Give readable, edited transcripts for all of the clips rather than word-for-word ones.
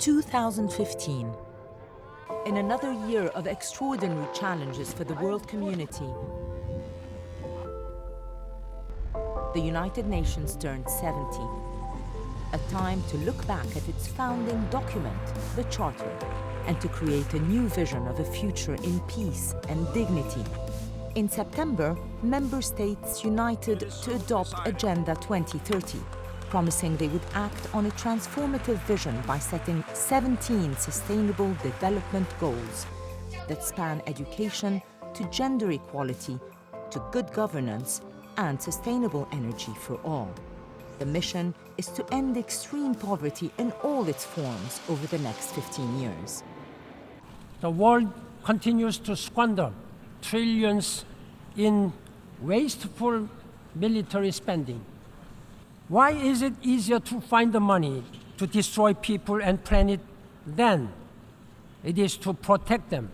2015. In another year of extraordinary challenges for the world community, the United Nations turned 70. A time to look back at its founding document, the Charter, and to create a new vision of a future in peace and dignity. In September, member states united to adopt Agenda 2030, promising they would act on a transformative vision by setting 17 sustainable development goals that span education to gender equality, to good governance, and sustainable energy for all. The mission is to end extreme poverty in all its forms over the next 15 years. The world continues to squander trillions in wasteful military spending. Why is it easier to find the money to destroy people and planet than it is to protect them?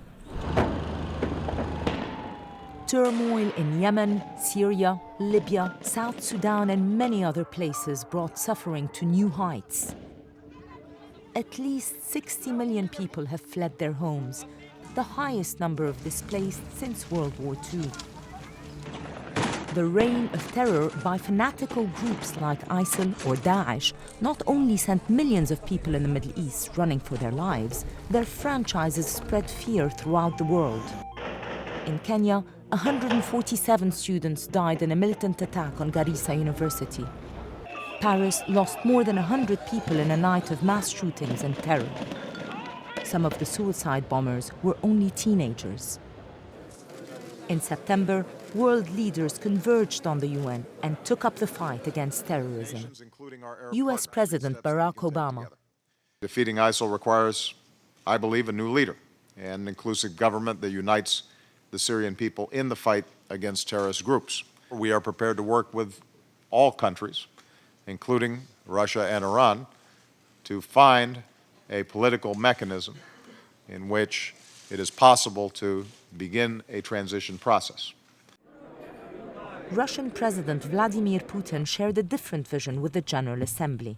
Turmoil in Yemen, Syria, Libya, South Sudan, and many other places brought suffering to new heights. At least 60 million people have fled their homes, the highest number of displaced since World War II. The reign of terror by fanatical groups like ISIL or Daesh not only sent millions of people in the Middle East running for their lives, their franchises spread fear throughout the world. In Kenya, 147 students died in a militant attack on Garissa University. Paris lost more than 100 people in a night of mass shootings and terror. Some of the suicide bombers were only teenagers. In September, world leaders converged on the UN and took up the fight against terrorism. US President Barack Obama. Defeating ISIL requires, I believe, a new leader and an inclusive government that unites the Syrian people in the fight against terrorist groups. We are prepared to work with all countries, including Russia and Iran, to find a political mechanism in which it is possible to begin a transition process. Russian President Vladimir Putin shared a different vision with the General Assembly.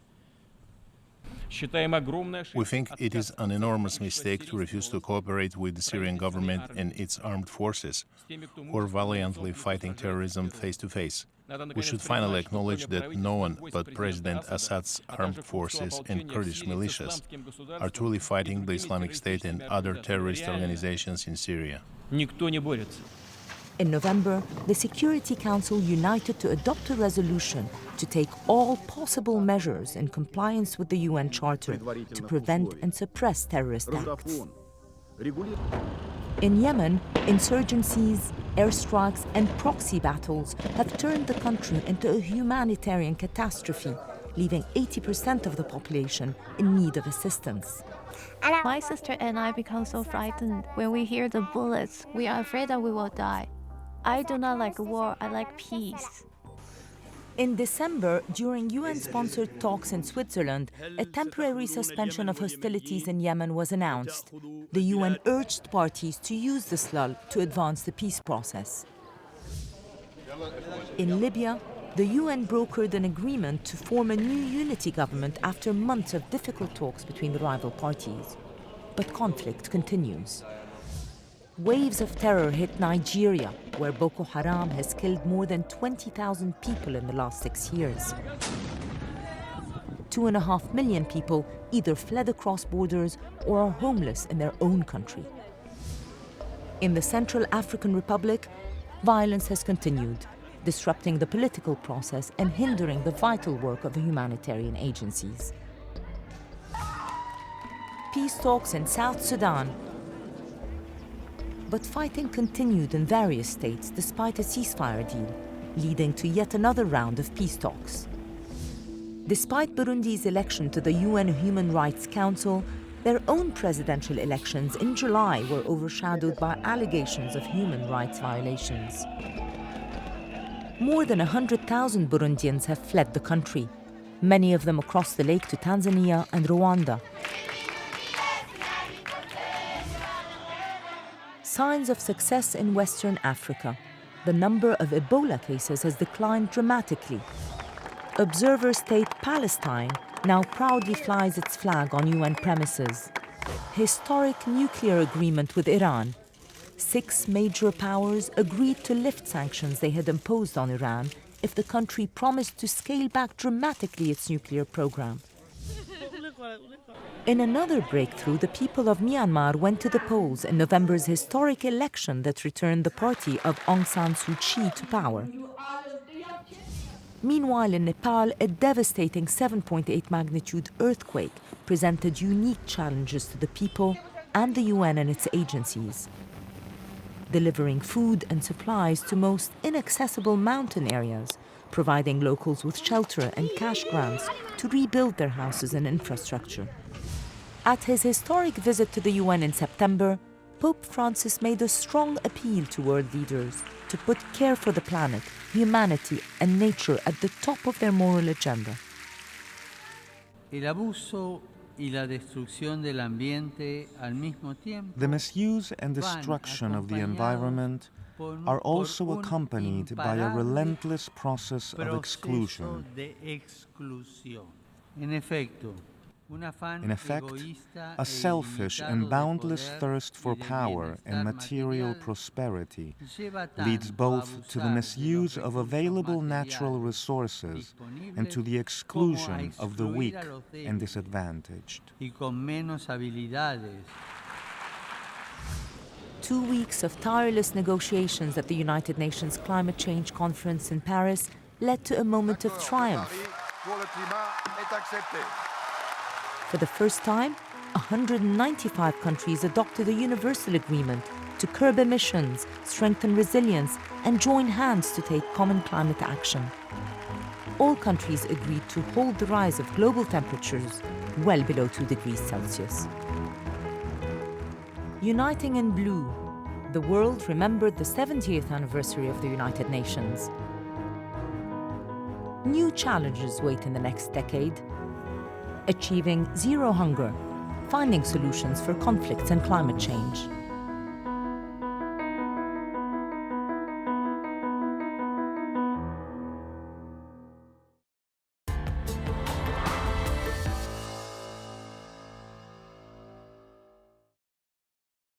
We think it is an enormous mistake to refuse to cooperate with the Syrian government and its armed forces, who are valiantly fighting terrorism face to face. We should finally acknowledge that no one but President Assad's armed forces and Kurdish militias are truly fighting the Islamic State and other terrorist organizations in Syria. In November, the Security Council united to adopt a resolution to take all possible measures in compliance with the UN Charter to prevent and suppress terrorist acts. In Yemen, insurgencies, airstrikes, and proxy battles have turned the country into a humanitarian catastrophe, leaving 80% of the population in need of assistance. My sister and I become so frightened when we hear the bullets. We are afraid that we will die. I do not like war, I like peace. In December, during UN-sponsored talks in Switzerland, a temporary suspension of hostilities in Yemen was announced. The UN urged parties to use this lull to advance the peace process. In Libya, the UN brokered an agreement to form a new unity government after months of difficult talks between the rival parties. But conflict continues. Waves of terror hit Nigeria, where Boko Haram has killed more than 20,000 people in the last 6 years. 2.5 million people either fled across borders or are homeless in their own country. In the Central African Republic, violence has continued, disrupting the political process and hindering the vital work of the humanitarian agencies. Peace talks in South Sudan. But fighting continued in various states despite a ceasefire deal, leading to yet another round of peace talks. Despite Burundi's election to the UN Human Rights Council, their own presidential elections in July were overshadowed by allegations of human rights violations. More than 100,000 Burundians have fled the country, many of them across the lake to Tanzania and Rwanda. Signs of success in Western Africa. The number of Ebola cases has declined dramatically. Observers state Palestine now proudly flies its flag on UN premises. Historic nuclear agreement with Iran. 6 major powers agreed to lift sanctions they had imposed on Iran if the country promised to scale back dramatically its nuclear program. In another breakthrough, the people of Myanmar went to the polls in November's historic election that returned the party of Aung San Suu Kyi to power. Meanwhile, in Nepal, a devastating 7.8 magnitude earthquake presented unique challenges to the people and the UN and its agencies. Delivering food and supplies to most inaccessible mountain areas, providing locals with shelter and cash grants to rebuild their houses and infrastructure. At his historic visit to the UN in September, Pope Francis made a strong appeal to world leaders to put care for the planet, humanity, and nature at the top of their moral agenda. The misuse and destruction of the environment are also accompanied by a relentless process of exclusion. In effect, a selfish and boundless thirst for power and material prosperity leads both to the misuse of available natural resources and to the exclusion of the weak and disadvantaged. 2 weeks of tireless negotiations at the United Nations Climate Change Conference in Paris led to a moment of triumph. For the first time, 195 countries adopted a universal agreement to curb emissions, strengthen resilience, and join hands to take common climate action. All countries agreed to hold the rise of global temperatures well below 2 degrees Celsius. Uniting in blue, the world remembered the 70th anniversary of the United Nations. New challenges wait in the next decade. Achieving zero hunger, finding solutions for conflicts and climate change.